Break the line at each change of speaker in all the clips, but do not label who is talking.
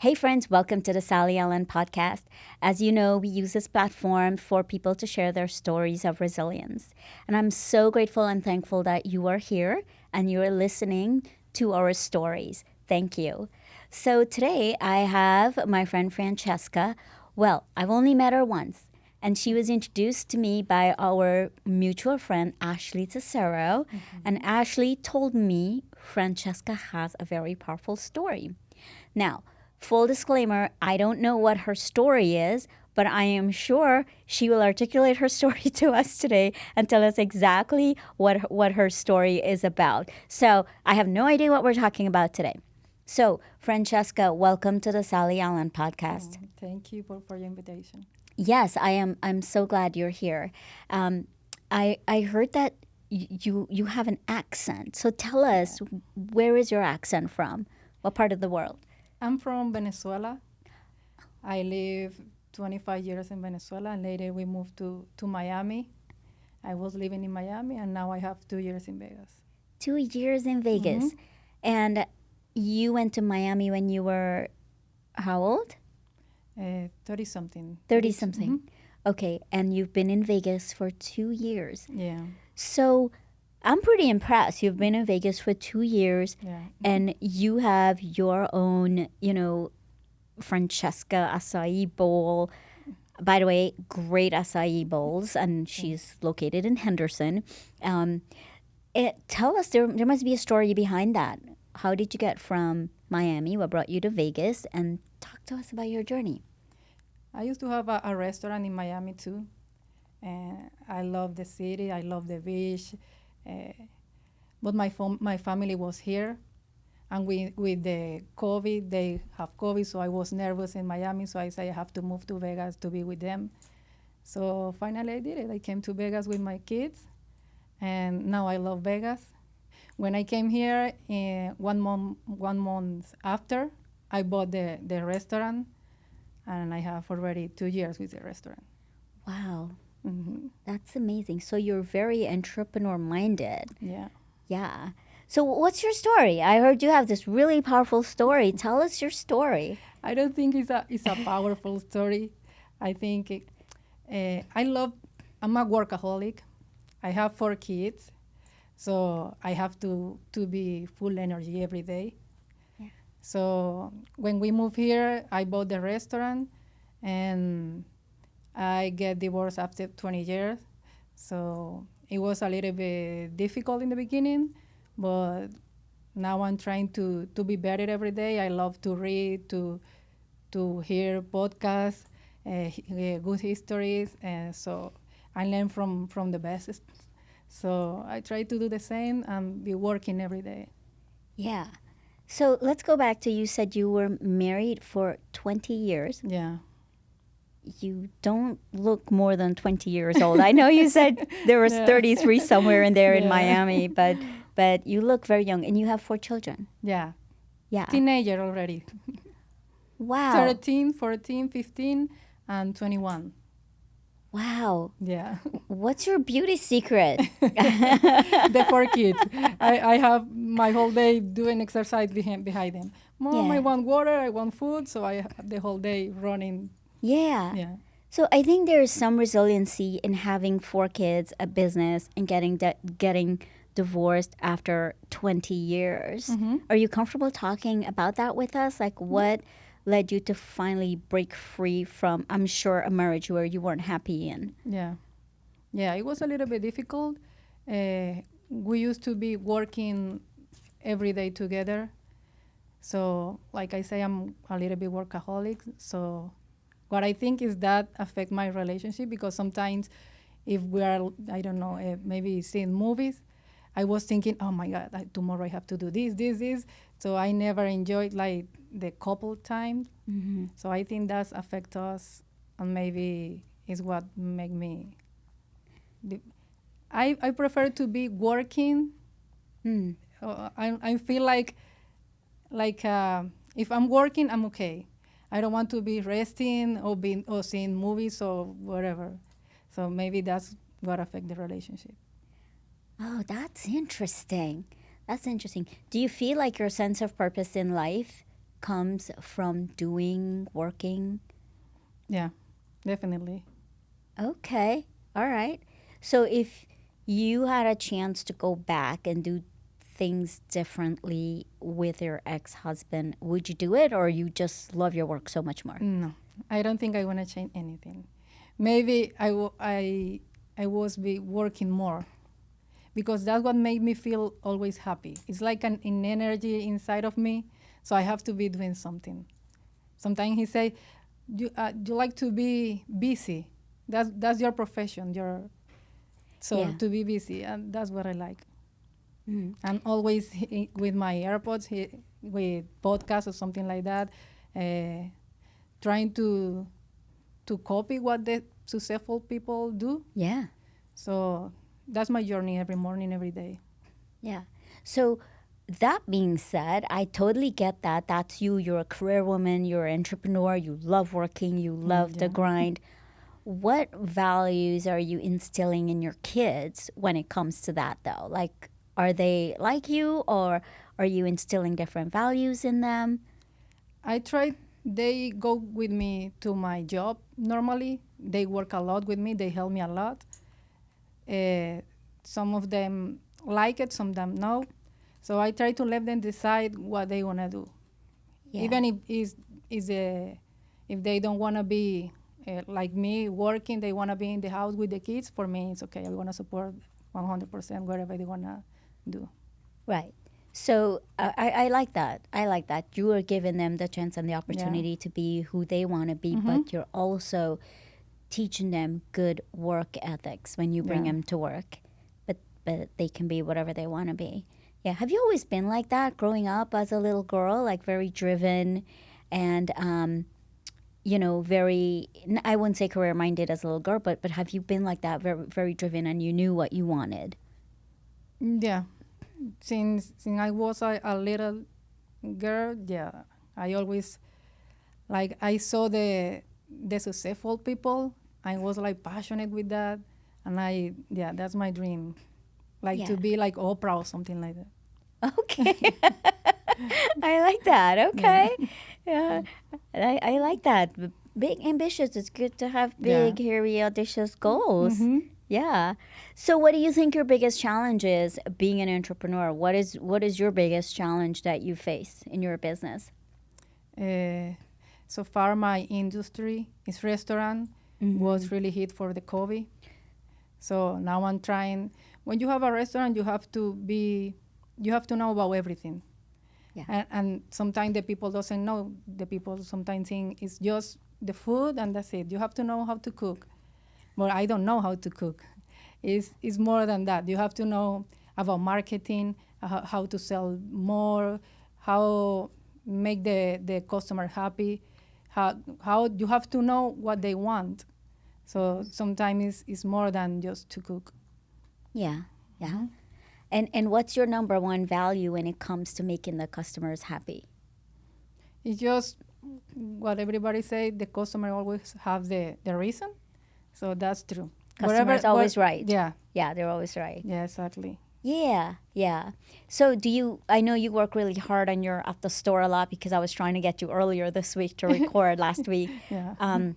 Hey, friends, welcome to the Sally Ellen podcast. As you know, we use this platform for people to share their stories of resilience. And I'm so grateful and thankful that you are here and you are listening to our stories. Thank you. So today I have my friend Francesca. Well, I've only met her once, and she was introduced to me by our mutual friend, Ashley Tesoro. And Ashley told me Francesca has a very powerful story. Now, full disclaimer, I don't know what her story is, but I am sure she will articulate her story to us today and tell us exactly what her story is about. So I have no idea what we're talking about today. So, Francesca, welcome to the Sally Allen podcast.
Thank you for your invitation.
Yes, I am. I'm so glad you're here. I heard that you have an accent. So tell us, where is your accent from? What part of the world?
I'm from Venezuela. I live 25 years in Venezuela, and later we moved to Miami. I was living in Miami, and now I have 2 years in Vegas.
2 years in Vegas. And you went to Miami when you were how old?
30 something.
30 something. Okay, and you've been in Vegas for 2 years.
Yeah.
So I'm pretty impressed. You've been in Vegas for 2 years
Yeah.
and you have your own, Francesca acai bowl. By the way, great acai bowls, and she's located in Henderson. Tell us, there must be a story behind that. How did you get from Miami? What brought you to Vegas? And talk to us about your journey.
I used to have a restaurant in Miami too. And I love the city. I love the beach. But my family was here. And with the COVID, they have COVID, so I was nervous in Miami. So I said I have to move to Vegas to be with them. So finally I did it. I came to Vegas with my kids. And now I love Vegas. When I came here, 1 month after, I bought the restaurant, and I have already 2 years with the restaurant.
Wow,
Hmm.
that's amazing. So you're very entrepreneur minded.
Yeah.
Yeah. So what's your story? I heard you have this really powerful story. Tell us your story.
I don't think it's a powerful story. I think I'm a workaholic. I have 4 kids, so I have to be full energy every day.
Yeah.
So when we moved here, I bought the restaurant, and I get divorced after 20 years. So it was a little bit difficult in the beginning, but now I'm trying to be better every day. I love to read, to hear podcasts, good histories, and so I learn from the best. So I try to do the same and be working every day.
Yeah. So let's go back to, you said you were married for 20 years.
Yeah.
You don't look more than 20 years old. I know you said there was 33 somewhere in there in
Yeah.
Miami, but you look very young, and you have 4 children.
Yeah.
Yeah.
Teenager already.
Wow.
13, 14, 15, and 21.
Wow.
Yeah.
What's your beauty secret?
The 4 kids. I have my whole day doing exercise behind them. Mom,
Yeah.
I want water, I want food, so I have the whole day running.
Yeah.
Yeah.
So I think there is some resiliency in having 4 kids, a business, and getting divorced after 20 years. Are you comfortable talking about that with us? Like, what led you to finally break free from, I'm sure, a marriage where you weren't happy in?
Yeah. Yeah, it was a little bit difficult. We used to be working every day together. So, like I say, I'm a little bit workaholic. So, what I think is that affect my relationship, because sometimes if we are, I don't know, maybe seeing movies, I was thinking, oh my God, tomorrow I have to do this. So I never enjoyed like the couple time. So I think that's affect us, and maybe is what make me. I prefer to be working.
Mm.
I feel like if I'm working, I'm okay. I don't want to be resting or seeing movies or whatever. So maybe that's what affect the relationship.
Oh, that's interesting. That's interesting. Do you feel like your sense of purpose in life comes from doing, working?
Yeah, definitely.
Okay. All right. So if you had a chance to go back and do things differently with your ex-husband, would you do it, or you just love your work so much more?
No, I don't think I want to change anything. Maybe I was be working more because that's what made me feel always happy. It's like an energy inside of me, so I have to be doing something. Sometimes he say, you like to be busy. That's your profession. So
Yeah.
to be busy, and that's what I like.
Mm.
I'm always with my AirPods, with podcasts or something like that, uh, trying to copy what the successful people do.
Yeah.
So that's my journey every morning, every day.
Yeah. So that being said, I totally get that. That's you. You're a career woman, you're an entrepreneur, you love working, you love the
Yeah.
grind. What values are you instilling in your kids when it comes to that, though? Like, are they like you, or are you instilling different values in them?
I try. They go with me to my job normally. They work a lot with me. They help me a lot. Uh, some of them like it, some of them no. So I try to let them decide what they wanna do.
Yeah.
Even if they don't wanna be like me working, they wanna be in the house with the kids. For me, it's okay. I wanna support 100% whatever they wanna do.
Right. So I like that. I like that. You are giving them the chance and the
Yeah.
opportunity to be who they want to be,
Mm-hmm.
but you're also teaching them good work ethics when you bring
Yeah.
them to work. But they can be whatever they want to be. Yeah. Have you always been like that growing up as a little girl, like very driven and very I wouldn't say career minded as a little girl, but have you been like that, very very driven, and you knew what you wanted?
Yeah. Since I was a little girl, yeah, I always like I saw the successful people. I was like passionate with that, and that's my dream, like
Yeah.
to be like Oprah or something like that.
Okay. I like that.
Yeah,
Okay. Yeah. I like that. Big ambitious. It's good to have
yeah.
big, hairy, audacious goals.
Mm-hmm.
Yeah. So what do you think your biggest challenge is being an entrepreneur? What is your biggest challenge that you face in your business?
Uh, so far, my industry is restaurant
Mm-hmm.
was really hit for the COVID. So now I'm trying. When you have a restaurant, you have to know about everything.
Yeah.
And sometimes the people doesn't know. The people sometimes think it's just the food and that's it. You have to know how to cook. But I don't know how to cook. It's more than that. You have to know about marketing, how to sell more, how make the customer happy, how you have to know what they want. So sometimes it's more than just to cook.
Yeah. Yeah. And what's your number one value when it comes to making the customers happy?
It's just what everybody say. The customer always have the reason, so that's true.
Customers
What?
always right.
Yeah,
Yeah, they're always right.
yeah, exactly.
Yeah, yeah. So I know you work really hard and you're at the store a lot because I was trying to get you earlier this week to record last week.
Yeah.
Um,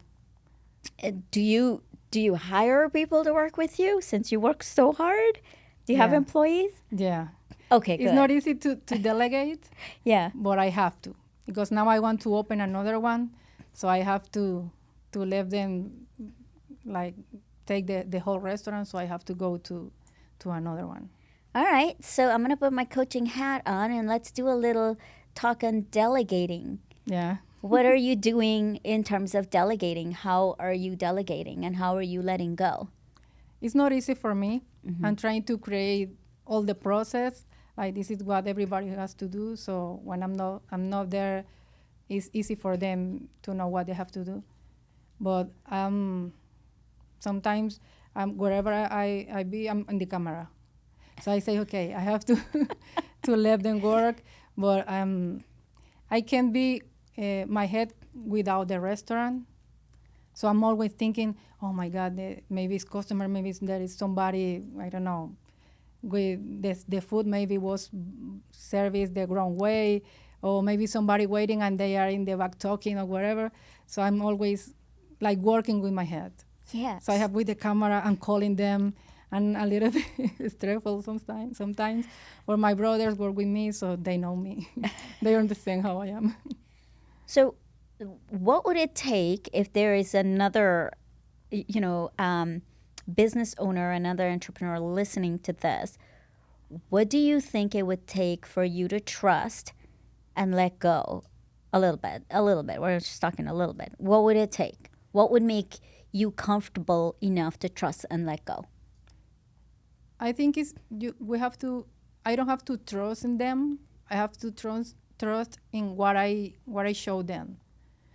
do you hire people to work with you since you work so hard? Do you have
Yeah.
employees?
Yeah.
Okay,
It's
good.
not easy to delegate,
Yeah.
but I have to because now I want to open another one, so I have to let them like take the whole restaurant. So I have to go to another one.
All right. So I'm going to put my coaching hat on and let's do a little talk on delegating.
Yeah.
What are you doing in terms of delegating? How are you delegating and how are you letting go?
It's not easy for me.
Mm-hmm.
I'm trying to create all the process. Like this is what everybody has to do. So when I'm not there, it's easy for them to know what they have to do. But sometimes wherever I be, I'm in the camera. So I say, okay, I have to to let them work, but I can be my head without the restaurant. So I'm always thinking, oh my God, maybe it's customer, maybe there is somebody, I don't know, with the food maybe was serviced the wrong way, or maybe somebody waiting and they are in the back talking or whatever. So I'm always like working with my head.
Yes.
So I have with the camera and calling them, and a little bit stressful sometimes. Or my brothers work with me, so they know me. They understand how I am.
So, what would it take if there is another, you know, business owner, another entrepreneur listening to this? What do you think it would take for you to trust and let go a little bit? A little bit. We're just talking a little bit. What would it take? What would make you comfortable enough to trust and let go?
I think we have to. I don't have to trust in them. I have to trust in what I show them.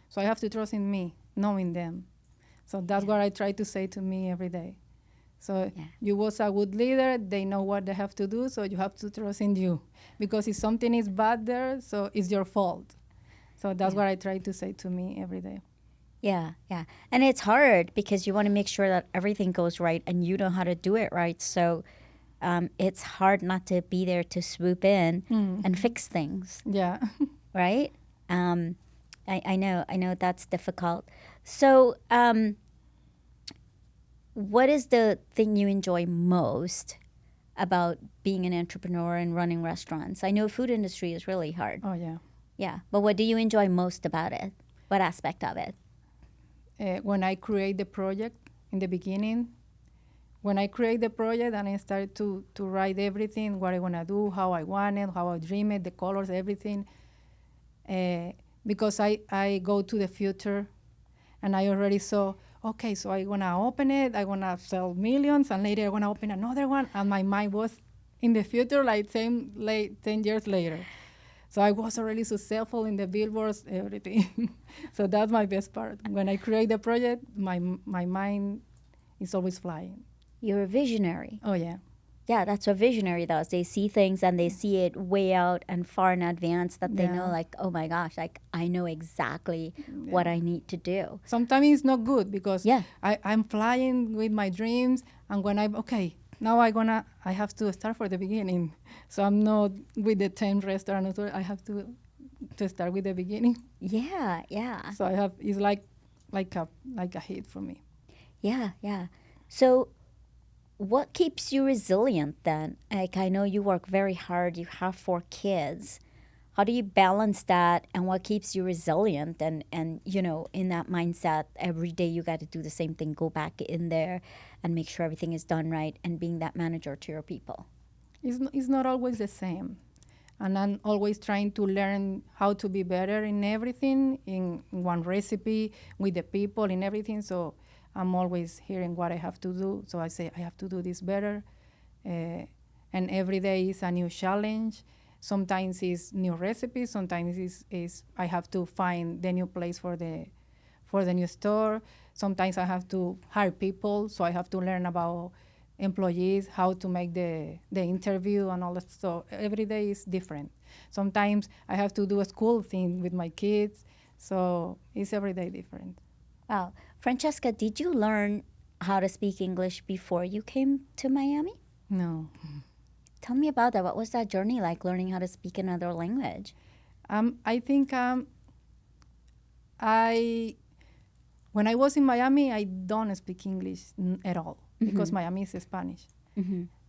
So I have to trust in me, knowing them. So that's what I try to say to me every day. So you was a good leader. They know what they have to do. So you have to trust in you, because if something is bad there, so it's your fault. So that's what I try to say to me every day.
Yeah, yeah. And it's hard because you want to make sure that everything goes right and you know how to do it right. So it's hard not to be there to swoop in and fix things,
Yeah.
right? I know that's difficult. So, what is the thing you enjoy most about being an entrepreneur and running restaurants? I know food industry is really hard.
Oh yeah.
Yeah, but what do you enjoy most about it? What aspect of it?
When I create the project in the beginning, when I create the project and I start to write everything, what I want to do, how I want it, how I dream it, the colors, everything, because I go to the future and I already saw, okay, so I want to open it, I want to sell millions, and later I want to open another one, and my mind was in the future, like 10 years later. So I was already successful in the billboards, everything. So that's my best part. When I create the project, my mind is always flying.
You're a visionary.
Oh yeah.
Yeah, that's what visionary does. They see things and they see it way out and far in advance that they know, like, oh my gosh, like I know exactly what I need to do.
Sometimes it's not good because I'm flying with my dreams, and when now I have to start from the beginning. So I'm not with the 10 restaurants. I have to start with the beginning.
Yeah, yeah.
So it's like a hit for me.
Yeah, yeah. So what keeps you resilient then? Like, I know you work very hard, you have 4 kids. How do you balance that, and what keeps you resilient and you know, in that mindset every day you got to do the same thing, go back in there and make sure everything is done right, and being that manager to your people?
It's not always the same. And I'm always trying to learn how to be better in everything, in one recipe, with the people, in everything. So I'm always hearing what I have to do. So I say, I have to do this better. And every day is a new challenge. Sometimes it's new recipes. Sometimes is I have to find the new place for the new store. Sometimes I have to hire people. So I have to learn about employees, how to make the interview and all that. So every day is different. Sometimes I have to do a school thing with my kids. So it's every day different.
Wow. Francesca, did you learn how to speak English before you came to Miami?
No.
Tell me about that. What was that journey like, learning how to speak another language?
I think when I was in Miami, I don't speak English at all because Miami is Spanish.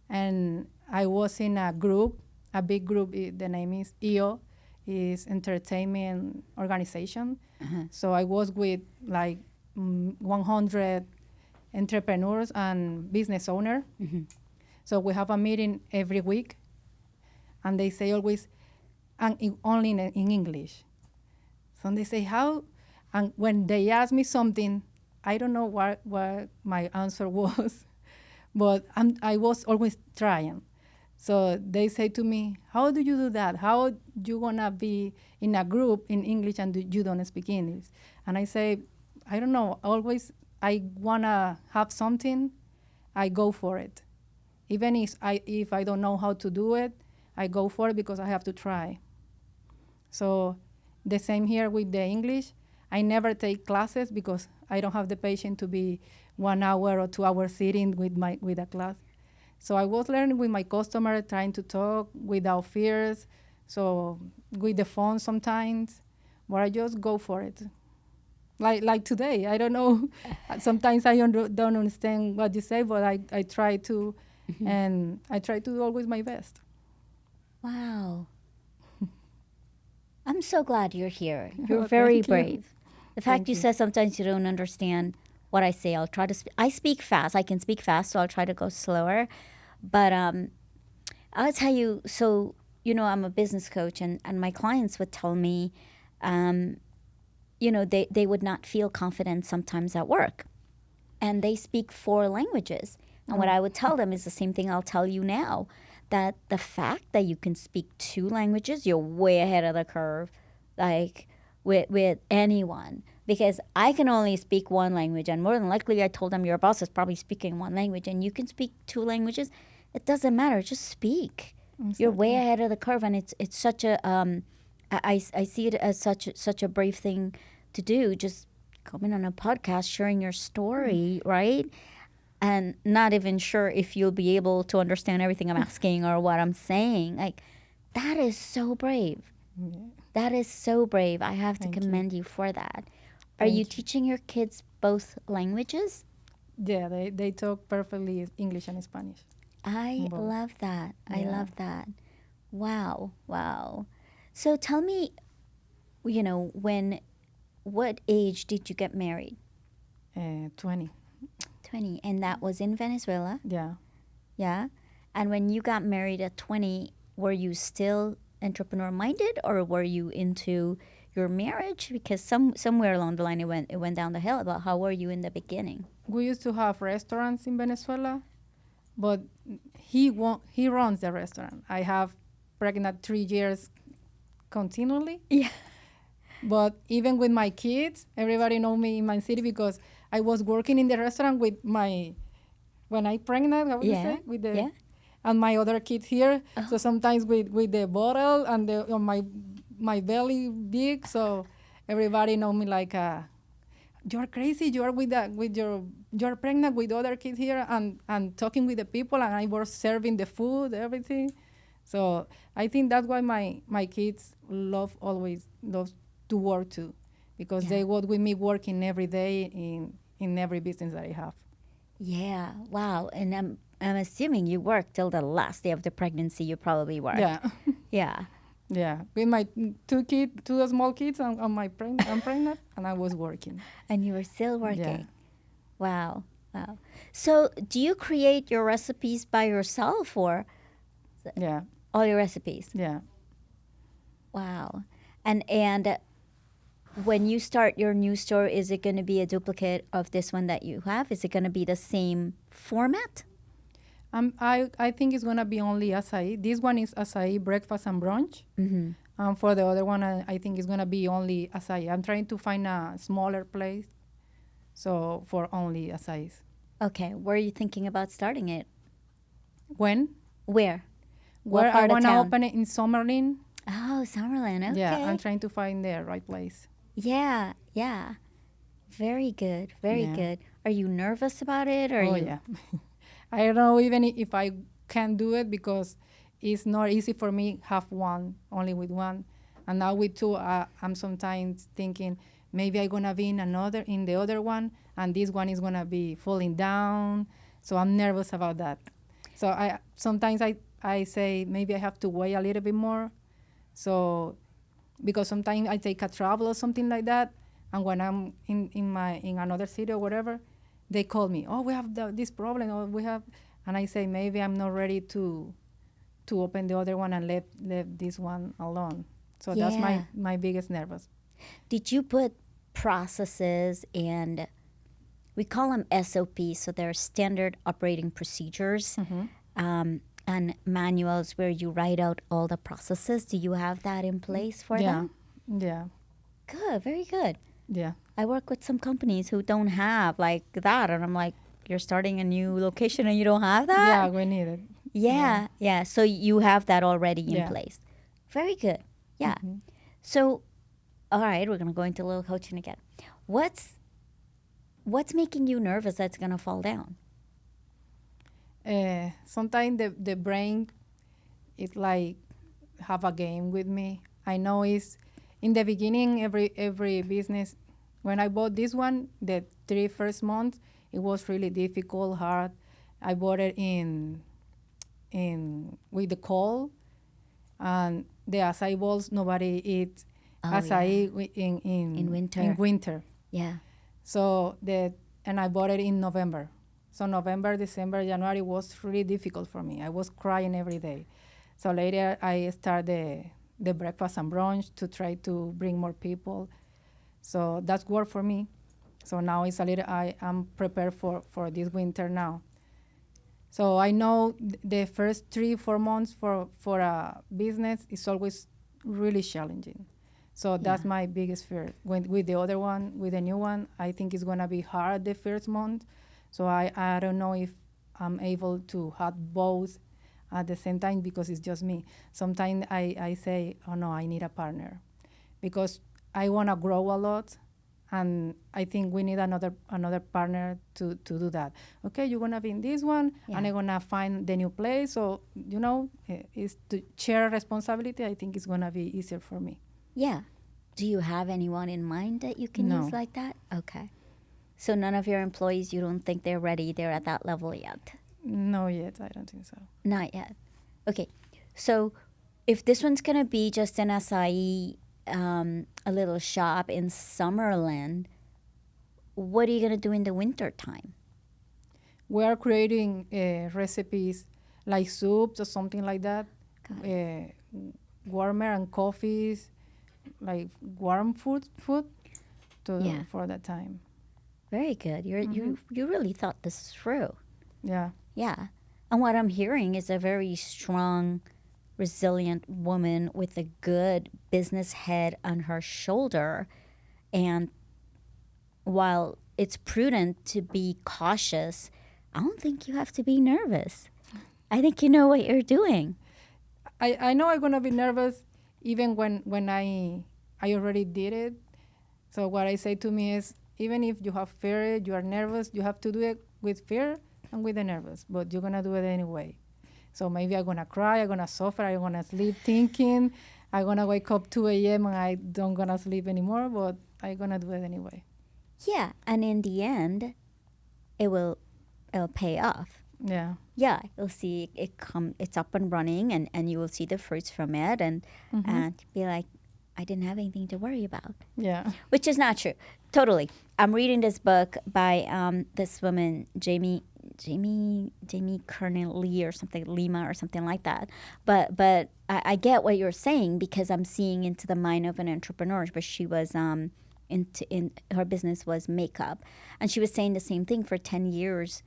And I was in a group, a big group. The name is EO, is Entertainment Organization. So I was with like 100 entrepreneurs and business owners. So we have a meeting every week, and they say always, and only in English. So they say how, and when they ask me something, I don't know what my answer was, but I was always trying. So they say to me, how do you do that? How you gonna be in a group in English and you don't speak English? And I say, I don't know, always I wanna have something, I go for it. Even if I don't know how to do it, I go for it because I have to try. So the same here with the English. I never take classes because I don't have the patience to be 1 hour or 2 hours sitting with a class. So I was learning with my customer, trying to talk without fears. So with the phone sometimes, but I just go for it. Like today, I don't know. Sometimes I don't understand what you say, but I try to, and I try to do always my best.
Wow. I'm so glad you're here. You're very
Thank you.
brave. The fact
Thank
you
you.
said sometimes you don't understand what I say, I'll try to. I speak fast. I can speak fast, so I'll try to go slower. But I'll tell you. So I'm a business coach, and my clients would tell me, um, they would not feel confident sometimes at work, and they speak four languages. And what
Oh.
I would tell them is the same thing I'll tell you now, that the fact that you can speak two languages, you're way ahead of the curve, like with anyone. Because I can only speak one language, and more than likely, I told them your boss is probably speaking one language, and you can speak two languages. It doesn't matter, just speak. You're way
Exactly.
ahead of the curve, and it's such a I see it as such a brave thing to do. Just coming on a podcast, sharing your story, right? And not even sure if you'll be able to understand everything I'm asking or what I'm saying. Like, that is so brave.
Yeah.
That is so brave. I have to
Thank you.
commend you for that. Are you
Thank you.
teaching your kids both languages?
Yeah, they talk perfectly English and Spanish.
I
Both.
love that. I
Yeah.
love that. Wow. Wow. So tell me, what age did you get married?
20.
20. And that was in Venezuela?
Yeah.
Yeah. And when you got married at 20, were you still entrepreneur minded, or were you into your marriage? Because somewhere along the line it went down the hill. But how were you in the beginning?
We used to have restaurants in Venezuela, but he runs the restaurant. I have pregnant 3 years continually.
Yeah.
But even with my kids, everybody know me in my city because I was working in the restaurant with my when I pregnant, how would you
Yeah.
say, with the
Yeah.
and my other kids here. So
Oh.
sometimes with the bottle and the on my belly big, so everybody know me like you're crazy. You're you're pregnant with other kids here and talking with the people, and I was serving the food, everything. So I think that's why my kids love to work too, because
Yeah.
they work with me working every day in every business that I have.
Yeah. Wow. And I'm assuming you worked till the last day of the pregnancy. You probably worked.
Yeah.
Yeah.
Yeah, with my two small kids, I'm pregnant, and I was working.
And you were still
Yeah,
working. Wow. Wow. So do you create your recipes by yourself, or
yeah,
all your recipes?
yeah.
Wow. And when you start your new store, is it going to be a duplicate of this one that you have? Is it going to be the same format?
I think it's gonna be only acai. This one is acai breakfast and brunch.
Mm-hmm.
For the other one, I think it's gonna be only acai. I'm trying to find a smaller place, so for only acais.
Okay. Where are you thinking about starting it?
When?
Where? What
Where I
part of
wanna
town?
open it in Summerlin.
Oh, Summerlin.
Yeah,
Okay.
I'm trying to find the right place.
Yeah. Yeah. Very good. Very
Yeah.
good. Are you nervous about it? Or are
Oh
you?
yeah. I don't know even if I can do it because it's not easy for me have one only with one, and now with two, I'm sometimes thinking maybe I'm gonna be in the other one, and this one is gonna be falling down. So I'm nervous about that. So I sometimes I say maybe I have to wait a little bit more. So because sometimes I take a travel or something like that, and when I'm in another city or whatever, they call me. Oh, we have this problem, or we have, and I say maybe I'm not ready to open the other one and let this one alone. So that's
Yeah.
my biggest nervous.
Did you put processes, and we call them SOPs, so they're standard operating procedures, and manuals where you write out all the processes? Do you have that in place for
Yeah,
them?
yeah,
Good, very good.
yeah,
I work with some companies who don't have like that, and I'm like, you're starting a new location and you don't have that?
yeah. We need it. Yeah,
Yeah, yeah. So you have that already in
yeah.
place. Very good. Yeah.
Hmm.
So, all right, we're gonna go into a little coaching again. What's what's making you nervous that's gonna fall down?
Sometimes the brain is like have a game with me. I know it's in the beginning, every business. When I bought this one, the 3 first months, it was really difficult, hard. I bought it in with the cold, and the acai bowls nobody eats
Oh,
acai
yeah. In
in
winter.
winter.
Yeah.
So and I bought it in November. So November, December, January was really difficult for me. I was crying every day. So later I started the breakfast and brunch to try to bring more people. So that's work for me. So now it's a little, I am prepared for this winter now. So I know the first 3 4 months for a business is always really challenging. So that's
Yeah.
my biggest fear. When with the other one, with the new one, I think it's gonna be hard the first month. So I don't know if I'm able to have both at the same time because it's just me. Sometimes I say, oh no, I need a partner because I wanna grow a lot, and I think we need another partner to do that. Okay, you're gonna be in this one,
Yeah.
and I'm gonna find the new place. So is to share responsibility. I think it's gonna be easier for me.
Yeah. Do you have anyone in mind that you can use
No,
like that? Okay. So none of your employees, you don't think they're ready, they're at that level yet?
no yet. I don't think so.
Not yet. Okay. So if this one's going to be just an acai, a little shop in Summerland, what are you going to do in the winter time?
We are creating recipes like soups or something like that,
Got it.
warmer and coffees, like warm food
Yeah.
for that time.
Very good. You really thought this through.
Yeah.
Yeah. And what I'm hearing is a very strong, resilient woman with a good business head on her shoulder. And while it's prudent to be cautious, I don't think you have to be nervous. I think you know what you're doing.
I know I'm gonna be nervous even when I already did it. So what I say to me is, even if you have fear, you are nervous, you have to do it with fear and with the nervous, but you're gonna do it anyway. So maybe I'm gonna cry, I'm gonna suffer, I'm gonna sleep thinking, I'm gonna wake up 2 a.m. and I don't gonna sleep anymore, but I'm gonna do it anyway.
Yeah, and in the end, it will it'll pay off.
Yeah.
Yeah, you'll see it's up and running, and you will see the fruits from it, and be like, I didn't have anything to worry about,
Yeah.
which is not true. Totally. I'm reading this book by this woman, Jamie Kernan Lee or something, Lima or something like that. But I get what you're saying because I'm seeing into the mind of an entrepreneur. But she was in her business was makeup, and she was saying the same thing. For 10 years,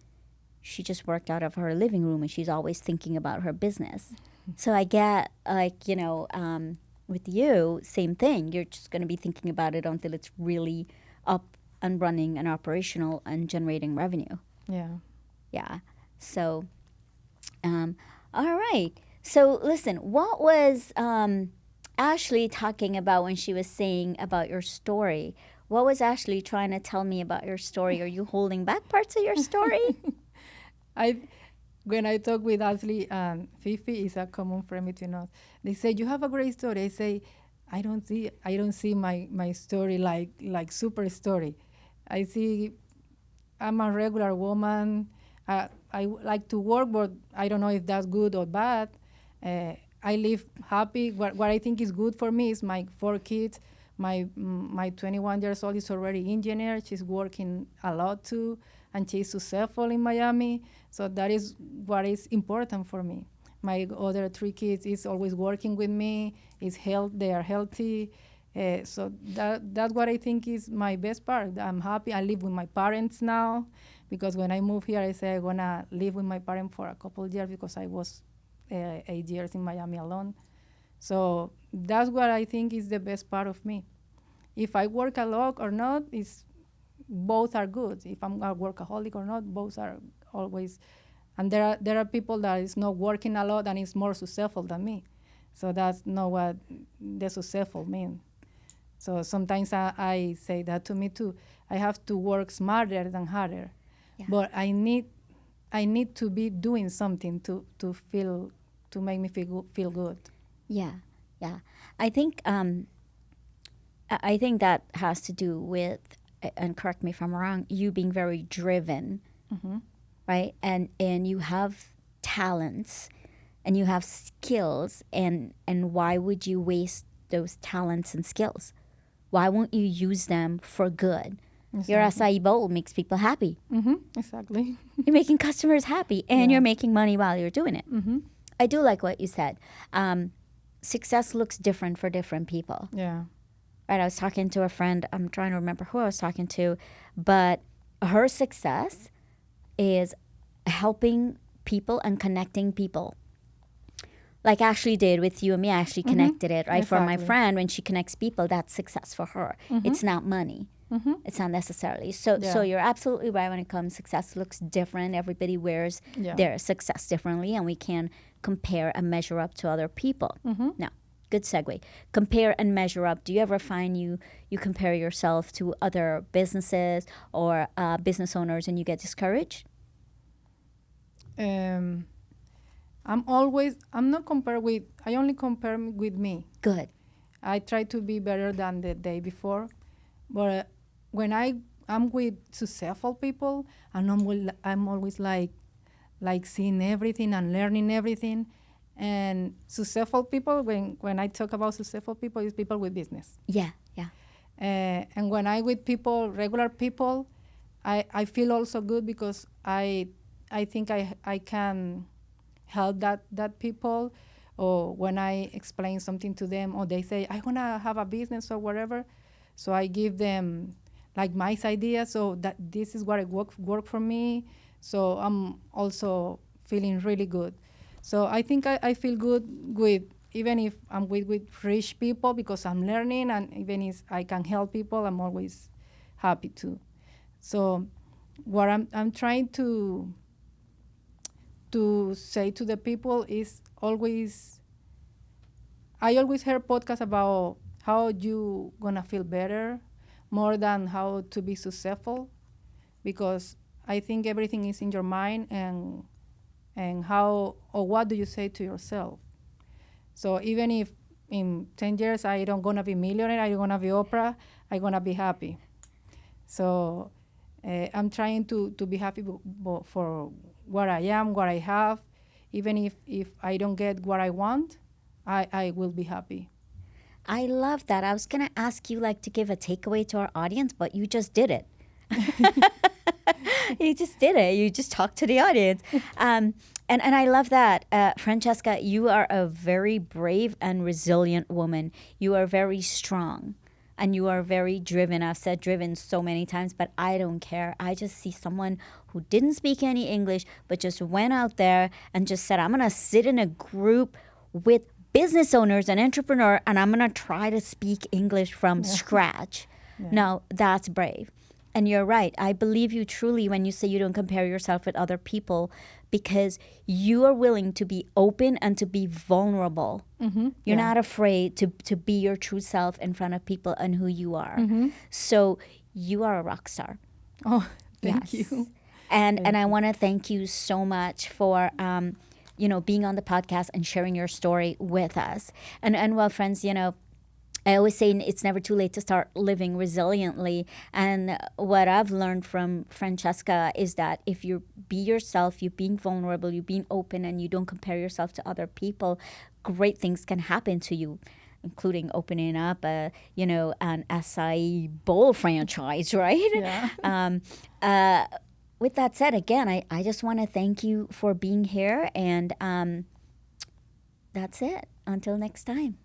she just worked out of her living room, and she's always thinking about her business. So I get with you, same thing. You're just going to be thinking about it until it's really up and running and operational and generating revenue.
Yeah.
Yeah. So, all right. So, listen, what was Ashley talking about when she was saying about your story? What was Ashley trying to tell me about your story? Are you holding back parts of your story?
When I talk with Ashley and Fifi, is a common friend between us. They say you have a great story. I say I don't see my story like super story. I see I'm a regular woman. I like to work, but I don't know if that's good or bad. I live happy. What I think is good for me is my 4 kids. My 21 years old is already engineer. She's working a lot too, and she's successful in Miami. So that is what is important for me. My other 3 kids is always working with me. They are healthy. So that's what I think is my best part. I'm happy. I live with my parents now, because when I moved here, I said I'm gonna live with my parents for a couple of years because I was 8 years in Miami alone. So that's what I think is the best part of me. If I work a lot or not, is both are good. If I'm a workaholic or not, both are always. And there are people that is not working a lot and is more successful than me. So that's not what the successful mean. So sometimes I say that to me too. I have to work smarter than harder,
Yeah.
but I need to be doing something to make me feel good.
Yeah, yeah. I think I think that has to do with, and correct me if I'm wrong, you being very driven,
Mm-hmm.
right? And you have talents and you have skills, and why would you waste those talents and skills? Why won't you use them for good? Your
Exactly.
acai bowl makes people happy.
Mm-hmm. Exactly.
You're making customers happy, and
Yeah.
you're making money while you're doing it.
Mm-hmm.
I do like what you said. Success looks different for different people.
Yeah.
Right? I was talking to a friend. I'm trying to remember who I was talking to, but her success is helping people and connecting people. Like Ashley did with you and me, Ashley
Mm-hmm.
connected it, right? For my
Exactly.
friend, when she connects people, that's success for her.
Mm-hmm.
It's not money.
Mm-hmm.
It's not necessarily. So
Yeah.
you're absolutely right when it comes success looks different. Everybody wears
Yeah.
their success differently, and we can compare and measure up to other people.
Mm-hmm.
Now, good segue. Compare and measure up. Do you ever find you compare yourself to other businesses or business owners and you get discouraged?
Um, I'm not compare with, I only compare with me.
Good.
I try to be better than the day before. But when I'm with successful people, and I'm always like seeing everything and learning everything. And successful people, when I talk about successful people, is people with business.
Yeah, yeah.
And when I with people, regular people, I feel also good because I think I can help that people, or when I explain something to them, or they say I wanna have a business or whatever, so I give them like my ideas, so that this is what work for me. So I'm also feeling really good. So I think I feel good with, even if I'm with rich people, because I'm learning, and even if I can help people, I'm always happy too. So what I'm trying to say to the people is always, I always hear podcasts about how you gonna feel better more than how to be successful, because I think everything is in your mind, and how or what do you say to yourself. So even if in 10 years I don't gonna be millionaire, I don't gonna be Oprah, I gonna be happy. So I'm trying to be happy for what I am, what I have. Even if I don't get what I want, I will be happy.
I love that. I was gonna ask you like to give a takeaway to our audience, but you just did it. You just did it. You just talked to the audience. And I love that. Francesca, you are a very brave and resilient woman. You are very strong and you are very driven. I've said driven so many times, but I don't care. I just see someone who didn't speak any English, but just went out there and just said, I'm going to sit in a group with business owners and entrepreneur, and I'm going to try to speak English from scratch.
Yeah.
Now, that's brave. And you're right. I believe you truly when you say you don't compare yourself with other people, because you are willing to be open and to be vulnerable.
Mm-hmm.
You're
Yeah.
not afraid to be your true self in front of people and who you are.
Mm-hmm.
So you are a rock star.
Oh, thank
Yes.
you.
And I want to thank you so much for being on the podcast and sharing your story with us. And well, friends, I always say it's never too late to start living resiliently. And what I've learned from Francesca is that if you be yourself, you're being vulnerable, you're being open, and you don't compare yourself to other people, great things can happen to you, including opening up an acai bowl franchise, right?
Yeah.
With that said, again, I just want to thank you for being here. And that's it. Until next time.